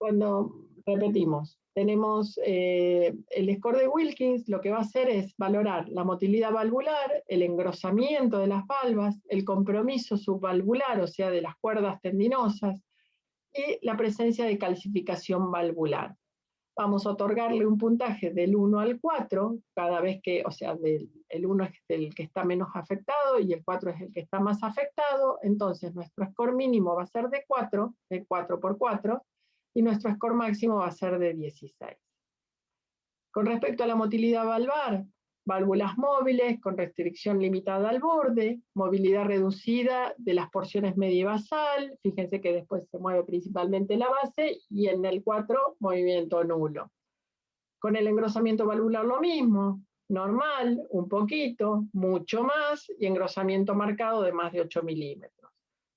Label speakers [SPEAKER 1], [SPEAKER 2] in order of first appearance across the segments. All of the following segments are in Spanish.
[SPEAKER 1] Cuando repetimos, tenemos el score de Wilkins, lo que va a hacer es valorar la motilidad valvular, el engrosamiento de las valvas, el compromiso subvalvular, o sea, de las cuerdas tendinosas, y la presencia de calcificación valvular. Vamos a otorgarle un puntaje del 1 al 4, cada vez que, o sea, el 1 es el que está menos afectado y el 4 es el que está más afectado, entonces nuestro score mínimo va a ser de 4 por 4, y nuestro score máximo va a ser de 16. Con respecto a la motilidad valvar, válvulas móviles con restricción limitada al borde, movilidad reducida de las porciones media y basal, fíjense que después se mueve principalmente la base, y en el 4, movimiento nulo. Con el engrosamiento valvular lo mismo, normal, un poquito, mucho más, y engrosamiento marcado de más de 8 milímetros.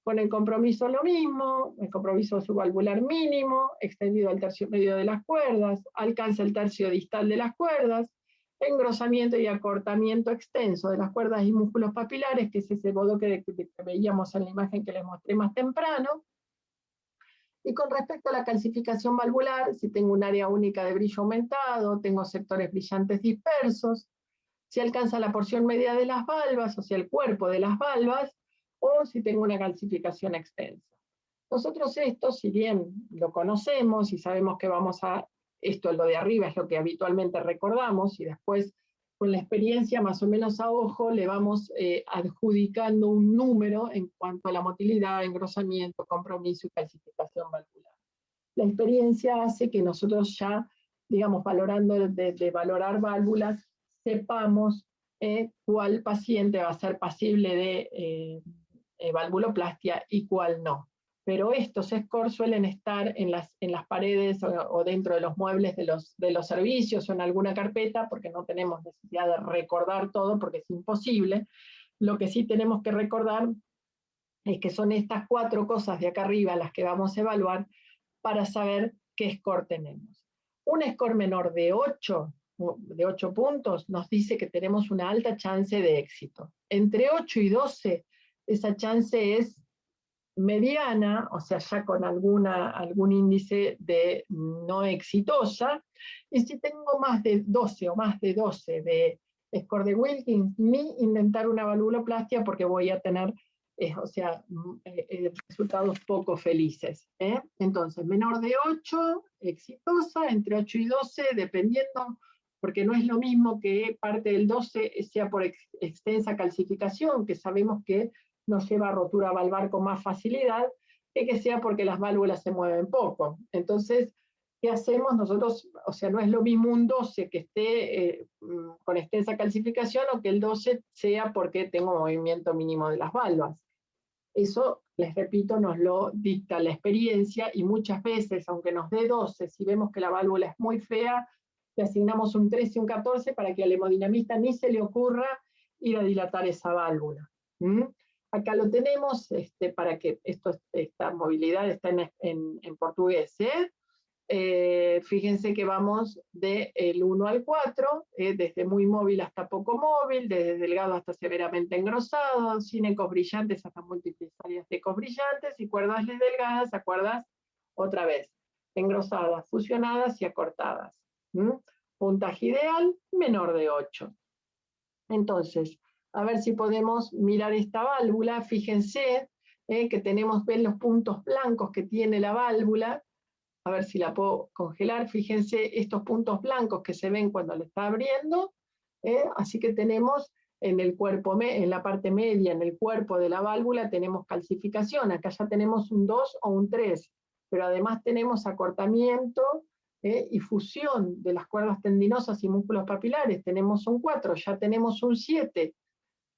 [SPEAKER 1] Con el compromiso lo mismo, el compromiso subvalvular mínimo, extendido al tercio medio de las cuerdas, alcanza el tercio distal de las cuerdas, engrosamiento y acortamiento extenso de las cuerdas y músculos papilares, que es ese modo que veíamos en la imagen que les mostré más temprano. Y con respecto a la calcificación valvular, si tengo un área única de brillo aumentado, tengo sectores brillantes dispersos, si alcanza la porción media de las valvas, o sea, el cuerpo de las valvas, o si tengo una calcificación extensa. Nosotros esto, si bien lo conocemos y sabemos que vamos a, esto lo de arriba es lo que habitualmente recordamos, y después con la experiencia más o menos a ojo le vamos adjudicando un número en cuanto a la motilidad, engrosamiento, compromiso y calcificación valvular. La experiencia hace que nosotros ya, digamos, valorando de valorar válvulas, sepamos cuál paciente va a ser pasible de valvuloplastia y cuál no. Pero estos scores suelen estar en las paredes o dentro de los muebles de los servicios o en alguna carpeta, porque no tenemos necesidad de recordar todo, porque es imposible. Lo que sí tenemos que recordar es que son estas 4 cosas de acá arriba las que vamos a evaluar para saber qué score tenemos. Un score menor de 8 puntos nos dice que tenemos una alta chance de éxito. Entre 8 y 12, esa chance es mediana, o sea, ya con algún índice de no exitosa, y si tengo más de 12 o más de 12 de score de Wilkins, ni intentar una valvuloplastia porque voy a tener resultados poco felices. Entonces, menor de 8, exitosa, entre 8 y 12, dependiendo, porque no es lo mismo que parte del 12 sea por extensa calcificación, que sabemos que nos lleva a rotura valvar con más facilidad, que sea porque las válvulas se mueven poco. Entonces, ¿qué hacemos nosotros? O sea, no es lo mismo un 12 que esté con extensa calcificación o que el 12 sea porque tengo movimiento mínimo de las valvas. Eso, les repito, nos lo dicta la experiencia, y muchas veces, aunque nos dé 12, si vemos que la válvula es muy fea, le asignamos un 13 y un 14 para que al hemodinamista ni se le ocurra ir a dilatar esa válvula. Acá lo tenemos, para que esta movilidad está en portugués. Fíjense que vamos del 1 al 4, desde muy móvil hasta poco móvil, desde delgado hasta severamente engrosado, sin ecos brillantes hasta múltiples áreas de ecos brillantes, y cuerdas delgadas a cuerdas, otra vez, engrosadas, fusionadas y acortadas. Puntaje ideal, menor de 8. Entonces, a ver si podemos mirar esta válvula. Fíjense que ven los puntos blancos que tiene la válvula. A ver si la puedo congelar. Fíjense estos puntos blancos que se ven cuando la está abriendo. Así que tenemos en el cuerpo, en la parte media, en el cuerpo de la válvula, tenemos calcificación. Acá ya tenemos un 2 o un 3, pero además tenemos acortamiento y fusión de las cuerdas tendinosas y músculos papilares. Tenemos un 4, ya tenemos un 7.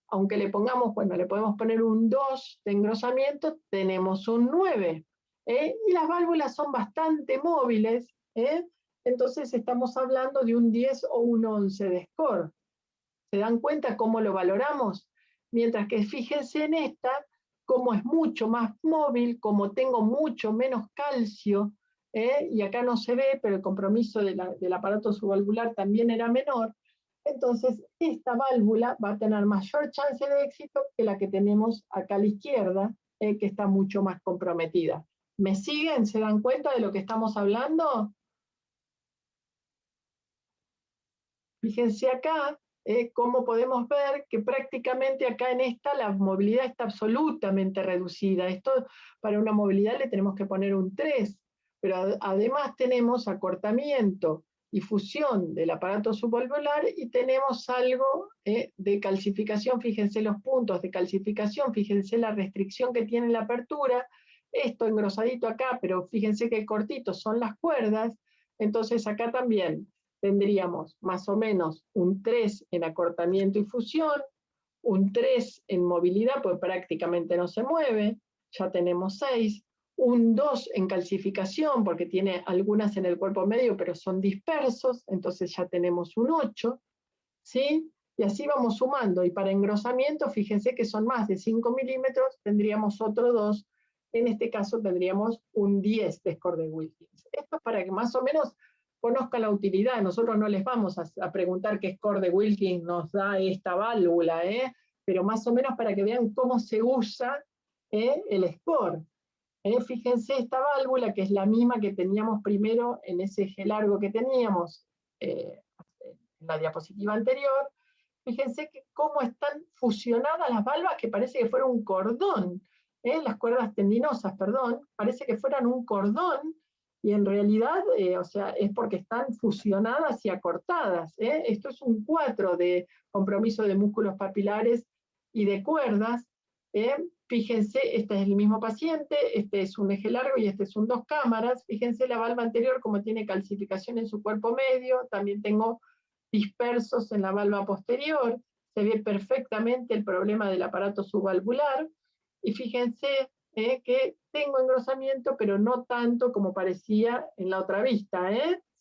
[SPEAKER 1] Aunque le pongamos, bueno, le podemos poner un 2 de engrosamiento, tenemos un 9. Y las válvulas son bastante móviles, entonces estamos hablando de un 10 o un 11 de score. ¿Se dan cuenta cómo lo valoramos? Mientras que fíjense en esta, como es mucho más móvil, como tengo mucho menos calcio, y acá no se ve, pero el compromiso del aparato subvalvular también era menor. Entonces, esta válvula va a tener mayor chance de éxito que la que tenemos acá a la izquierda, que está mucho más comprometida. ¿Me siguen? ¿Se dan cuenta de lo que estamos hablando? Fíjense acá cómo podemos ver que prácticamente acá en esta la movilidad está absolutamente reducida. Esto para una movilidad le tenemos que poner un 3, pero además tenemos acortamiento y fusión del aparato subvalvular y tenemos algo de calcificación. Fíjense los puntos de calcificación, fíjense la restricción que tiene la apertura. Esto engrosadito acá, pero fíjense que cortitos son las cuerdas. Entonces acá también tendríamos más o menos un 3 en acortamiento y fusión, un 3 en movilidad, pues prácticamente no se mueve, ya tenemos 6, un 2 en calcificación, porque tiene algunas en el cuerpo medio, pero son dispersos, entonces ya tenemos un 8, ¿sí? Y así vamos sumando, y para engrosamiento, fíjense que son más de 5 milímetros, tendríamos otro 2, en este caso tendríamos un 10 de score de Wilkins. Esto es para que más o menos conozcan la utilidad. Nosotros no les vamos a preguntar qué score de Wilkins nos da esta válvula, pero más o menos para que vean cómo se usa el score. Fíjense esta válvula, que es la misma que teníamos primero en ese eje largo que teníamos en la diapositiva anterior. Fíjense que cómo están fusionadas las valvas, que parece que fuera un cordón, las cuerdas tendinosas, perdón, parece que fueran un cordón, y en realidad, o sea, es porque están fusionadas y acortadas. Esto es un 4 de compromiso de músculos papilares y de cuerdas. Fíjense, este es el mismo paciente, este es un eje largo y este es un 2 cámaras. Fíjense la valva anterior como tiene calcificación en su cuerpo medio, también tengo dispersos en la valva posterior, se ve perfectamente el problema del aparato subvalvular, y fíjense que tengo engrosamiento, pero no tanto como parecía en la otra vista,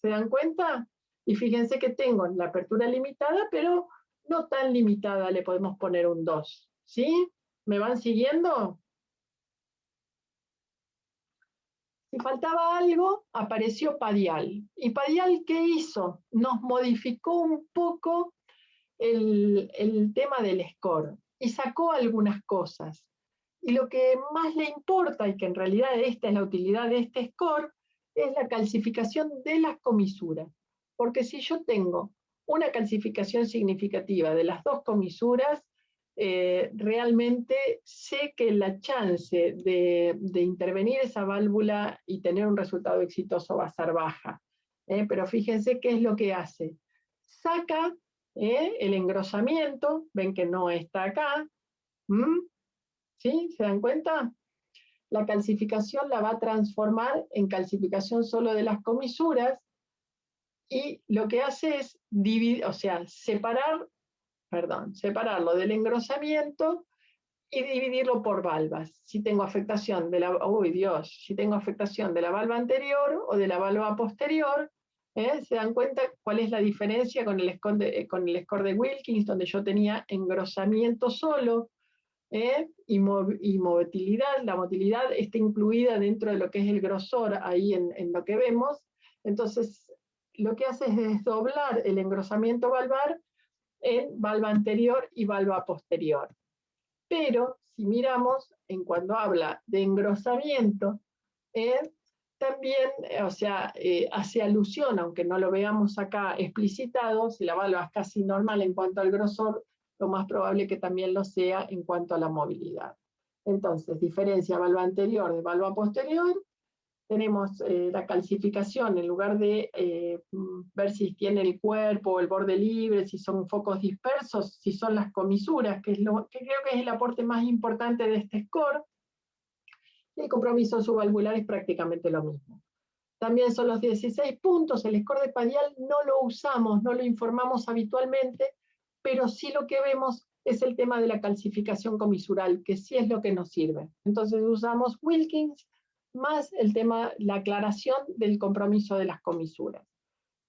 [SPEAKER 1] ¿se dan cuenta? Y fíjense que tengo la apertura limitada, pero no tan limitada, le podemos poner un 2, ¿sí? ¿Me van siguiendo? Si faltaba algo, apareció Padial. ¿Y Padial qué hizo? Nos modificó un poco el tema del score y sacó algunas cosas. Y lo que más le importa, y que en realidad esta es la utilidad de este score, es la calcificación de las comisuras. Porque si yo tengo una calcificación significativa de las dos comisuras, realmente sé que la chance de intervenir esa válvula y tener un resultado exitoso va a ser baja. Pero fíjense qué es lo que hace. Saca el engrosamiento, ven que no está acá, ¿sí? ¿Se dan cuenta? La calcificación la va a transformar en calcificación solo de las comisuras, y lo que hace es dividir, o sea, separarlo del engrosamiento y dividirlo por valvas. Si tengo afectación de la, si tengo afectación de la valva anterior o de la valva posterior, ¿se dan cuenta cuál es la diferencia con el score de Wilkins, donde yo tenía engrosamiento solo, y motilidad? La motilidad está incluida dentro de lo que es el grosor, ahí en lo que vemos. Entonces, lo que hace es desdoblar el engrosamiento valvar en valva anterior y valva posterior. Pero si miramos en cuando habla de engrosamiento, también, o sea, hace alusión, aunque no lo veamos acá explicitado, si la valva es casi normal en cuanto al grosor, lo más probable que también lo sea en cuanto a la movilidad. Entonces, diferencia valva anterior de valva posterior. Tenemos la calcificación, en lugar de ver si tiene el cuerpo o el borde libre, si son focos dispersos, si son las comisuras, que creo que es el aporte más importante de este score. Y el compromiso subvalvular es prácticamente lo mismo. También son los 16 puntos. El score de Padial no lo usamos, no lo informamos habitualmente, pero sí lo que vemos es el tema de la calcificación comisural, que sí es lo que nos sirve. Entonces usamos Wilkins más el tema, la aclaración del compromiso de las comisuras.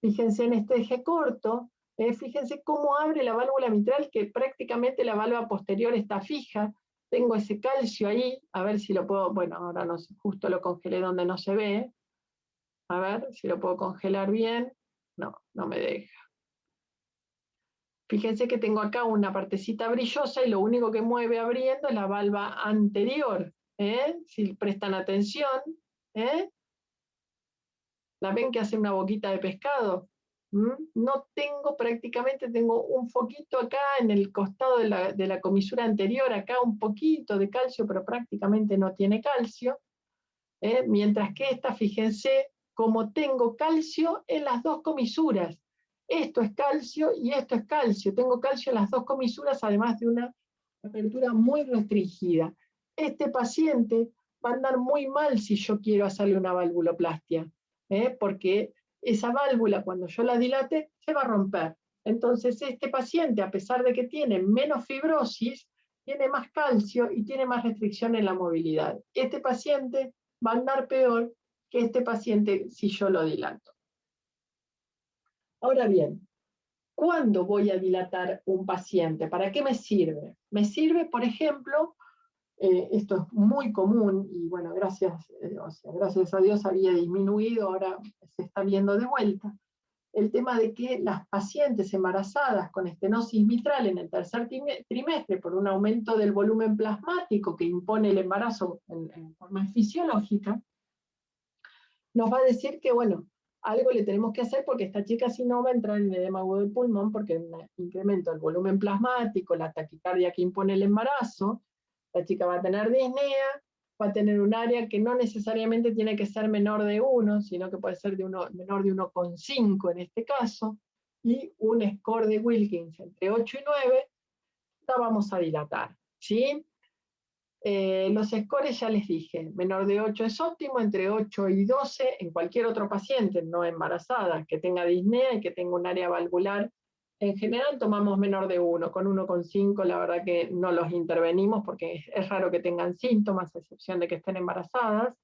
[SPEAKER 1] Fíjense en este eje corto, fíjense cómo abre la válvula mitral, que prácticamente la válvula posterior está fija. Tengo ese calcio ahí, a ver si lo puedo, bueno, ahora no sé, justo lo congelé donde no se ve. A ver si lo puedo congelar bien. No, no me deja. Fíjense que tengo acá una partecita brillosa y lo único que mueve abriendo es la valva anterior. Si prestan atención, ¿La ven que hace una boquita de pescado? No tengo, prácticamente tengo un foquito acá en el costado de la comisura anterior, acá un poquito de calcio, pero prácticamente no tiene calcio. Mientras que esta, fíjense, como tengo calcio en las dos comisuras. Esto es calcio y esto es calcio. Tengo calcio en las dos comisuras, además de una apertura muy restringida. Este paciente va a andar muy mal si yo quiero hacerle una valvuloplastia, porque esa válvula, cuando yo la dilate, se va a romper. Entonces, este paciente, a pesar de que tiene menos fibrosis, tiene más calcio y tiene más restricción en la movilidad. Este paciente va a andar peor que este paciente si yo lo dilato. Ahora bien, ¿cuándo voy a dilatar un paciente? ¿Para qué me sirve? Me sirve, por ejemplo, esto es muy común y bueno, gracias a Dios había disminuido, ahora se está viendo de vuelta, el tema de que las pacientes embarazadas con estenosis mitral en el tercer trimestre por un aumento del volumen plasmático que impone el embarazo en forma fisiológica, nos va a decir que, bueno, algo le tenemos que hacer porque esta chica si no va a entrar en edema agudo del pulmón porque incremento el volumen plasmático, la taquicardia que impone el embarazo, la chica va a tener disnea, va a tener un área que no necesariamente tiene que ser menor de 1, sino que puede ser menor de 1,5 en este caso, y un score de Wilkins entre 8 y 9, la vamos a dilatar, ¿sí? Los scores ya les dije, menor de 8 es óptimo, entre 8 y 12 en cualquier otro paciente no embarazada que tenga disnea y que tenga un área valvular. En general tomamos menor de 1, con 1,5 la verdad que no los intervenimos porque es raro que tengan síntomas, a excepción de que estén embarazadas.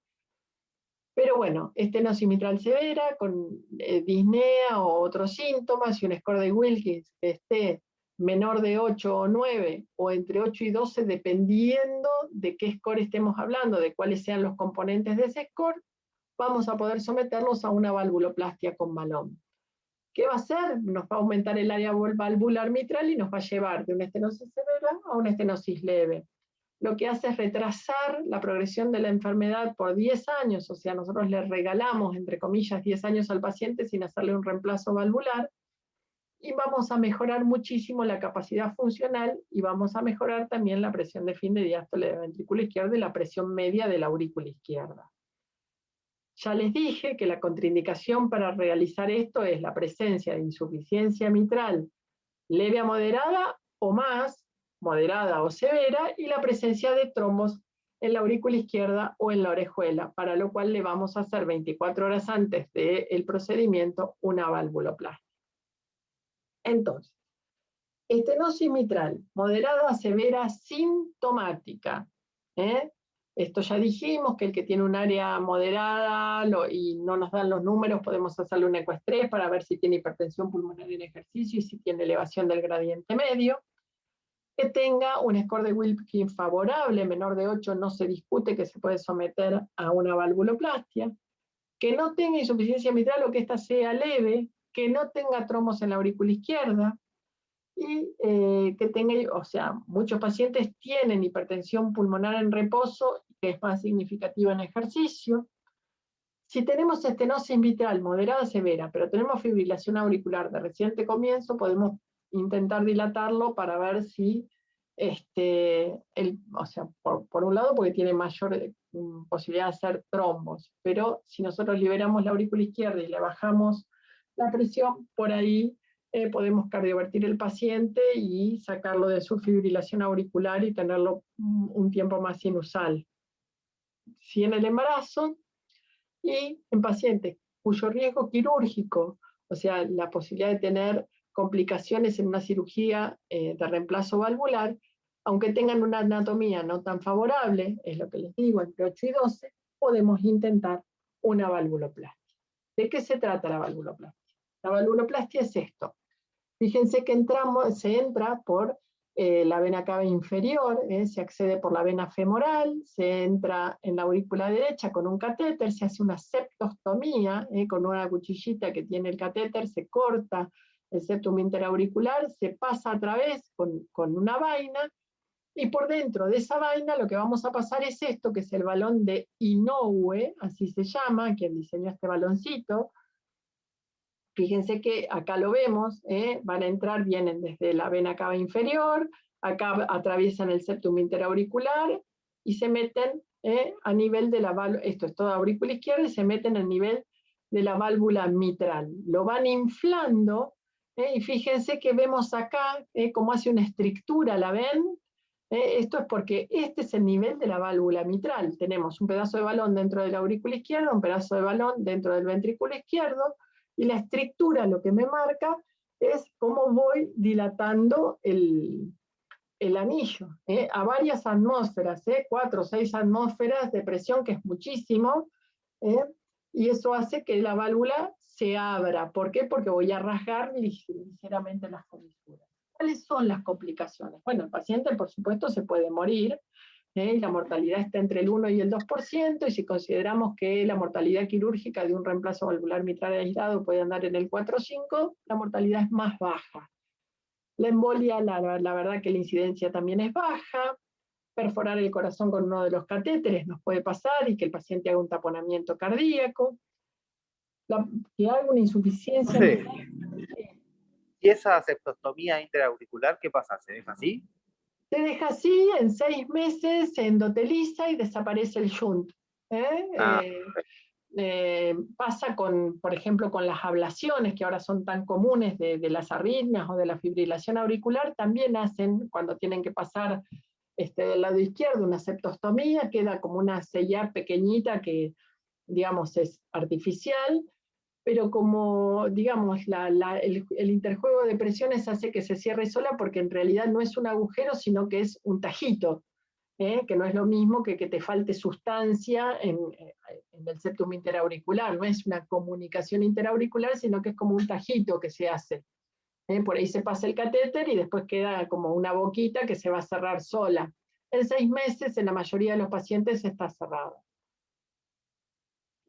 [SPEAKER 1] Pero bueno, estenosis mitral severa con disnea o otros síntomas y un score de Wilkins que esté menor de 8 o 9 o entre 8 y 12, dependiendo de qué score estemos hablando, de cuáles sean los componentes de ese score, vamos a poder someterlos a una valvuloplastia con balón. ¿Qué va a hacer? Nos va a aumentar el área valvular mitral y nos va a llevar de una estenosis severa a una estenosis leve. Lo que hace es retrasar la progresión de la enfermedad por 10 años, o sea, nosotros le regalamos, entre comillas, 10 años al paciente sin hacerle un reemplazo valvular, y vamos a mejorar muchísimo la capacidad funcional y vamos a mejorar también la presión de fin de diástole de ventrículo izquierdo y la presión media de la aurícula izquierda. Ya les dije que la contraindicación para realizar esto es la presencia de insuficiencia mitral leve a moderada o más, moderada o severa, y la presencia de trombos en la aurícula izquierda o en la orejuela, para lo cual le vamos a hacer 24 horas antes del procedimiento una valvuloplastia. Entonces, estenosis mitral, moderada a severa sintomática. Esto ya dijimos que el que tiene un área moderada y no nos dan los números, podemos hacerle un ecoestrés para ver si tiene hipertensión pulmonar en ejercicio y si tiene elevación del gradiente medio. Que tenga un score de Wilkins favorable, menor de 8, no se discute que se puede someter a una valvuloplastia. Que no tenga insuficiencia mitral o que ésta sea leve, que no tenga trombos en la aurícula izquierda, y que tenga, o sea, muchos pacientes tienen hipertensión pulmonar en reposo, que es más significativa en ejercicio. Si tenemos estenosis mitral moderada severa, pero tenemos fibrilación auricular de reciente comienzo, podemos intentar dilatarlo para ver si, o sea, por un lado porque tiene mayor posibilidad de hacer trombos, pero si nosotros liberamos la aurícula izquierda y le bajamos la presión, por ahí podemos cardiovertir el paciente y sacarlo de su fibrilación auricular y tenerlo un tiempo más sinusal. Si en el embarazo y en pacientes cuyo riesgo quirúrgico, o sea, la posibilidad de tener complicaciones en una cirugía de reemplazo valvular, aunque tengan una anatomía no tan favorable, es lo que les digo, entre 8 y 12, podemos intentar una valvuloplastia. ¿De qué se trata la valvuloplastia? La valvuloplastia es esto. Fíjense que se entra por la vena cava inferior, se accede por la vena femoral, se entra en la aurícula derecha con un catéter, se hace una septostomía con una cuchillita que tiene el catéter, se corta el septum interauricular, se pasa a través con una vaina Y por dentro de esa vaina lo que vamos a pasar es esto, que es el balón de Inoue, así se llama, quien diseñó este baloncito. Fíjense que acá lo vemos, van a entrar, vienen desde la vena cava inferior, acá atraviesan el septum interauricular y se meten a nivel de la válvula, esto es toda aurícula izquierda, y se meten a nivel de la válvula mitral. Lo van inflando, y fíjense que vemos acá cómo hace una estrictura, ¿la ven? Esto es porque este es el nivel de la válvula mitral. Tenemos un pedazo de balón dentro de la aurícula izquierda, un pedazo de balón dentro del ventrículo izquierdo, y la estrictura lo que me marca es cómo voy dilatando el anillo, a varias atmósferas, 4 o 6 atmósferas de presión, que es muchísimo, y eso hace que la válvula se abra. ¿Por qué? Porque voy a rasgar ligeramente las comisuras. ¿Cuáles son las complicaciones? Bueno, el paciente, por supuesto, se puede morir, y la mortalidad está entre el 1 y el 2%, y si consideramos que la mortalidad quirúrgica de un reemplazo valvular mitral aislado puede andar en el 4 o 5, la mortalidad es más baja. La embolia, la verdad que la incidencia también es baja. Perforar el corazón con uno de los catéteres nos puede pasar y que el paciente haga un taponamiento cardíaco. Que haga una insuficiencia.
[SPEAKER 2] Sí. ¿Y esa septostomía intraauricular qué pasa? ¿Se deja así?
[SPEAKER 1] Se deja así, en 6 meses se endoteliza y desaparece el shunt. Pasa con, por ejemplo, con las ablaciones, que ahora son tan comunes de las arritmias o de la fibrilación auricular, también hacen, cuando tienen que pasar del lado izquierdo, una septostomía, queda como una sella pequeñita que, digamos, es artificial, pero como, digamos, el interjuego de presiones hace que se cierre sola, porque en realidad no es un agujero, sino que es un tajito, que no es lo mismo que te falte sustancia en el septum interauricular, no es una comunicación interauricular, sino que es como un tajito que se hace. Por ahí se pasa el catéter y después queda como una boquita que se va a cerrar sola. En 6 meses, en la mayoría de los pacientes, está cerrada.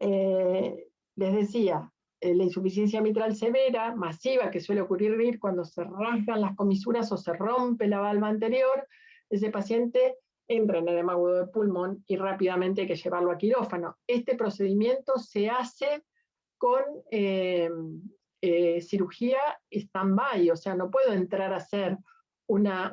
[SPEAKER 1] Les decía, la insuficiencia mitral severa, masiva, que suele ocurrir cuando se rasgan las comisuras o se rompe la valva anterior, ese paciente entra en edema agudo de pulmón y rápidamente hay que llevarlo a quirófano. Este procedimiento se hace con cirugía stand-by, o sea, no puedo entrar a hacer una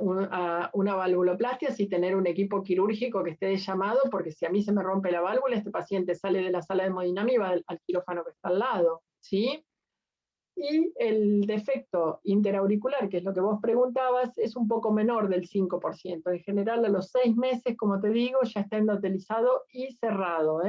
[SPEAKER 1] valvuloplastia sin tener un equipo quirúrgico que esté llamado, porque si a mí se me rompe la válvula, este paciente sale de la sala de hemodinamia y va al quirófano que está al lado, ¿sí? Y el defecto interauricular, que es lo que vos preguntabas, es un poco menor del 5%. En general, a los 6 meses, como te digo, ya está endotelizado y cerrado,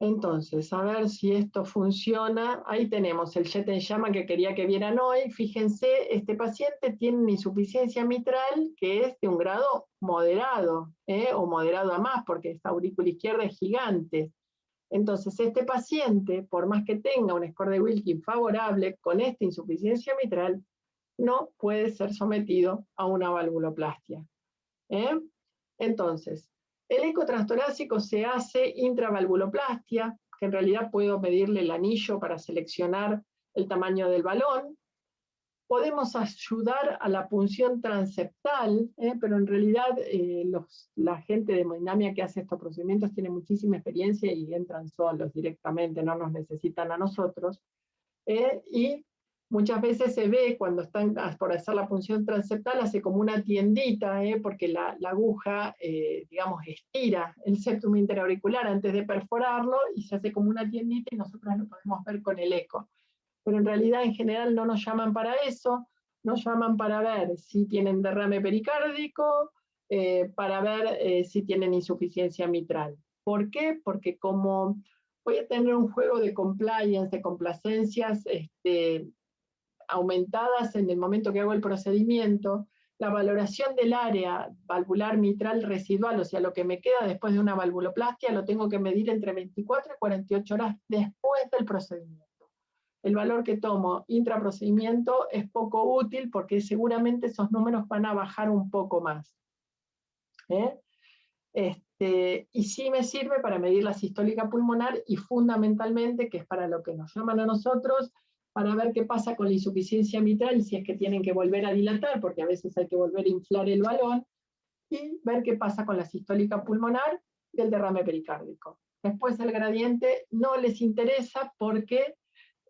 [SPEAKER 1] Entonces, a ver si esto funciona. Ahí tenemos el jet en llama que quería que vieran hoy. Fíjense, este paciente tiene una insuficiencia mitral que es de un grado moderado, o moderado a más, porque esta aurícula izquierda es gigante. Entonces, este paciente, por más que tenga un score de Wilkins favorable, con esta insuficiencia mitral, no puede ser sometido a una valvuloplastia. Entonces, el eco transtorácico se hace intravalvuloplastia, que en realidad puedo medirle el anillo para seleccionar el tamaño del balón. Podemos ayudar a la punción transeptal, pero en realidad la gente de hemodinamia que hace estos procedimientos tiene muchísima experiencia y entran solos directamente, no nos necesitan a nosotros. Y muchas veces se ve cuando están por hacer la punción transeptal, hace como una tiendita, porque la aguja, digamos, estira el septum interauricular antes de perforarlo y se hace como una tiendita y nosotros lo podemos ver con el eco. Pero en realidad en general no nos llaman para eso, nos llaman para ver si tienen derrame pericárdico, para ver si tienen insuficiencia mitral. ¿Por qué? Porque como voy a tener un juego de compliance, de complacencias aumentadas en el momento que hago el procedimiento, la valoración del área valvular mitral residual, o sea, lo que me queda después de una valvuloplastia, lo tengo que medir entre 24 y 48 horas después del procedimiento. El valor que tomo intraprocedimiento es poco útil porque seguramente esos números van a bajar un poco más. Y sí me sirve para medir la sistólica pulmonar y fundamentalmente, que es para lo que nos llaman a nosotros, para ver qué pasa con la insuficiencia mitral, si es que tienen que volver a dilatar, porque a veces hay que volver a inflar el balón, y ver qué pasa con la sistólica pulmonar y el derrame pericárdico. Después el gradiente no les interesa porque,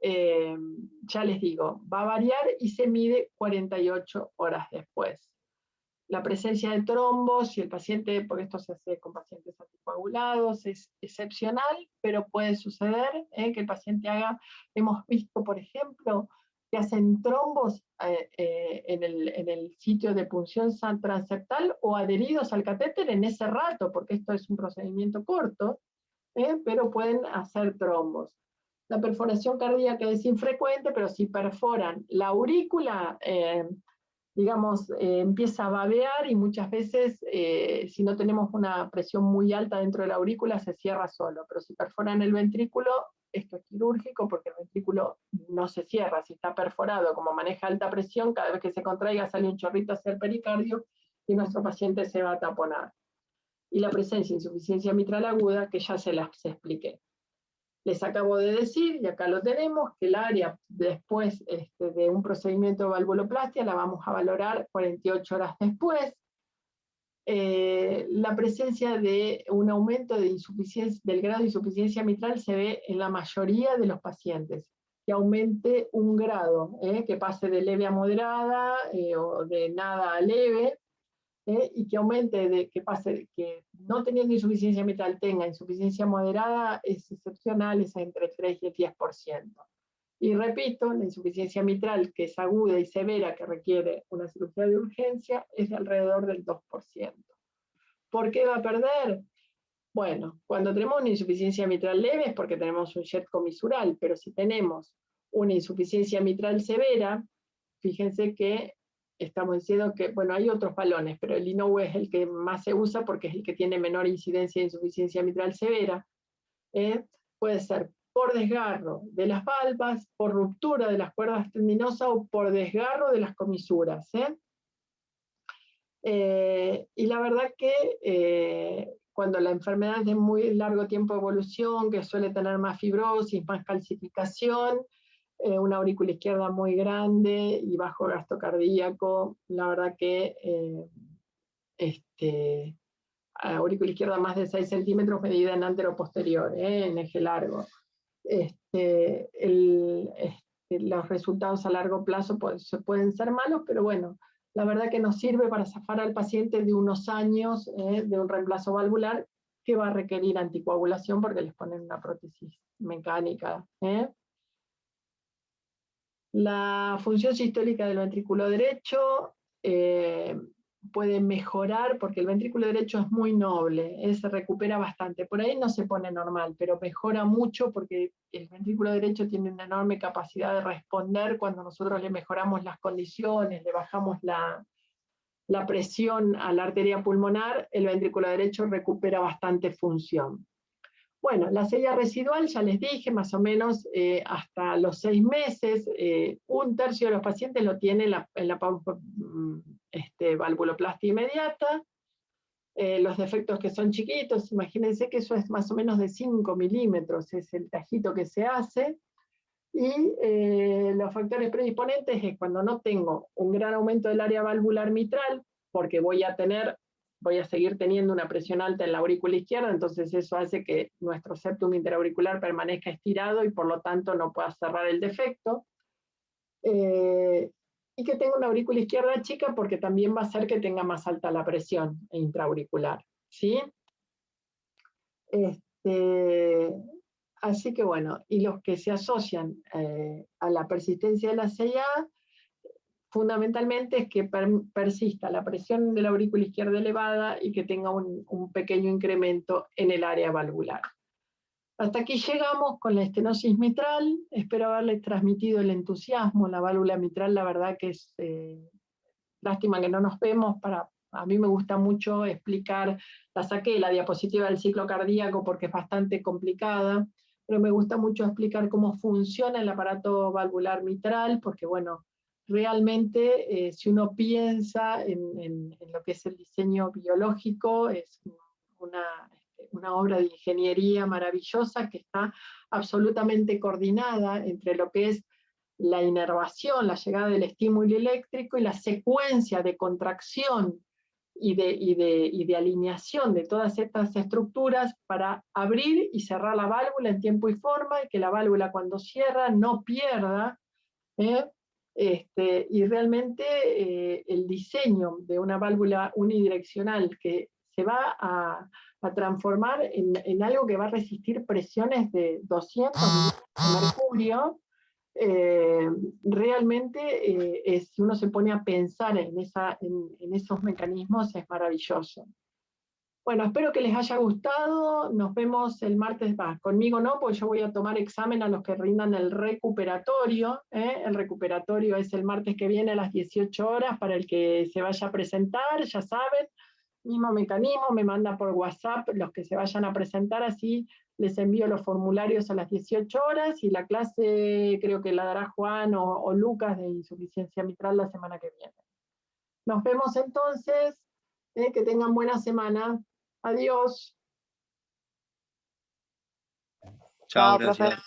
[SPEAKER 1] ya les digo, va a variar y se mide 48 horas después. La presencia de trombos, si el paciente, porque esto se hace con pacientes anticoagulados, es excepcional, pero puede suceder que el paciente haga, hemos visto, por ejemplo, que hacen trombos en el sitio de punción transeptal o adheridos al catéter en ese rato, porque esto es un procedimiento corto, pero pueden hacer trombos. La perforación cardíaca es infrecuente, pero si perforan la aurícula, digamos, empieza a babear y muchas veces, si no tenemos una presión muy alta dentro de la aurícula, se cierra solo, pero si perforan el ventrículo, esto es quirúrgico porque el ventrículo no se cierra, si está perforado, como maneja alta presión, cada vez que se contraiga sale un chorrito hacia el pericardio y nuestro paciente se va a taponar. Y la presencia de insuficiencia mitral aguda, que ya se las expliqué. Les acabo de decir, y acá lo tenemos, que el área después de un procedimiento de valvuloplastia la vamos a valorar 48 horas después. La presencia de un aumento de del grado de insuficiencia mitral se ve en la mayoría de los pacientes, que aumente un grado, que pase de leve a moderada o de nada a leve, y que aumente, que pase, que no teniendo insuficiencia mitral tenga insuficiencia moderada, es excepcional, es entre el 3 y el 10%. Y repito, la insuficiencia mitral, que es aguda y severa, que requiere una cirugía de urgencia, es de alrededor del 2%. ¿Por qué va a perder? Bueno, cuando tenemos una insuficiencia mitral leve es porque tenemos un jet comisural, pero si tenemos una insuficiencia mitral severa, fíjense que estamos diciendo que, bueno, hay otros balones, pero el Inoue es el que más se usa porque es el que tiene menor incidencia de insuficiencia mitral severa. Puede ser por desgarro de las valvas, por ruptura de las cuerdas tendinosas o por desgarro de las comisuras. Y la verdad que cuando la enfermedad es de muy largo tiempo de evolución, que suele tener más fibrosis, más calcificación, una aurícula izquierda muy grande y bajo gasto cardíaco, la verdad que aurícula izquierda más de 6 centímetros medida en antero-posterior, en eje largo. Los resultados a largo plazo pueden ser malos, pero bueno, la verdad que nos sirve para zafar al paciente de unos años de un reemplazo valvular que va a requerir anticoagulación porque les ponen una prótesis mecánica. La función sistólica del ventrículo derecho puede mejorar porque el ventrículo derecho es muy noble, se recupera bastante. Por ahí no se pone normal, pero mejora mucho porque el ventrículo derecho tiene una enorme capacidad de responder cuando nosotros le mejoramos las condiciones, le bajamos la presión a la arteria pulmonar, el ventrículo derecho recupera bastante función. Bueno, la sella residual, ya les dije, más o menos hasta los 6 meses, un tercio de los pacientes lo tiene en la valvuloplastia inmediata. Los defectos que son chiquitos, imagínense que eso es más o menos de 5 milímetros, es el tajito que se hace. Y los factores predisponentes es cuando no tengo un gran aumento del área valvular mitral, porque voy a seguir teniendo una presión alta en la aurícula izquierda, entonces eso hace que nuestro septum interauricular permanezca estirado y por lo tanto no pueda cerrar el defecto. Y que tenga una aurícula izquierda chica porque también va a hacer que tenga más alta la presión intraauricular, ¿sí? Así que bueno, y los que se asocian a la persistencia de la CIA, fundamentalmente es que persista la presión de la aurícula izquierda elevada y que tenga un pequeño incremento en el área valvular. Hasta aquí llegamos con la estenosis mitral. Espero haberles transmitido el entusiasmo. La válvula mitral, la verdad que es lástima que no nos vemos. A mí me gusta mucho explicar, la saqué la diapositiva del ciclo cardíaco porque es bastante complicada, pero me gusta mucho explicar cómo funciona el aparato valvular mitral, porque bueno, realmente si uno piensa en lo que es el diseño biológico, es una obra de ingeniería maravillosa que está absolutamente coordinada entre lo que es la inervación, la llegada del estímulo eléctrico y la secuencia de contracción y de alineación de todas estas estructuras para abrir y cerrar la válvula en tiempo y forma, y que la válvula cuando cierra no pierda. Y realmente el diseño de una válvula unidireccional que se va a transformar en algo que va a resistir presiones de 200 de mercurio. Realmente si uno se pone a pensar en esos mecanismos es maravilloso. Bueno, espero que les haya gustado. Nos vemos el martes. Conmigo no, porque yo voy a tomar examen a los que rindan el recuperatorio. El recuperatorio es el martes que viene a las 18 horas para el que se vaya a presentar, ya saben. Mismo mecanismo, me manda por WhatsApp los que se vayan a presentar, así les envío los formularios a las 18 horas, y la clase creo que la dará Juan o Lucas de insuficiencia mitral la semana que viene. Nos vemos entonces, que tengan buena semana. Adiós.
[SPEAKER 2] Chao, gracias.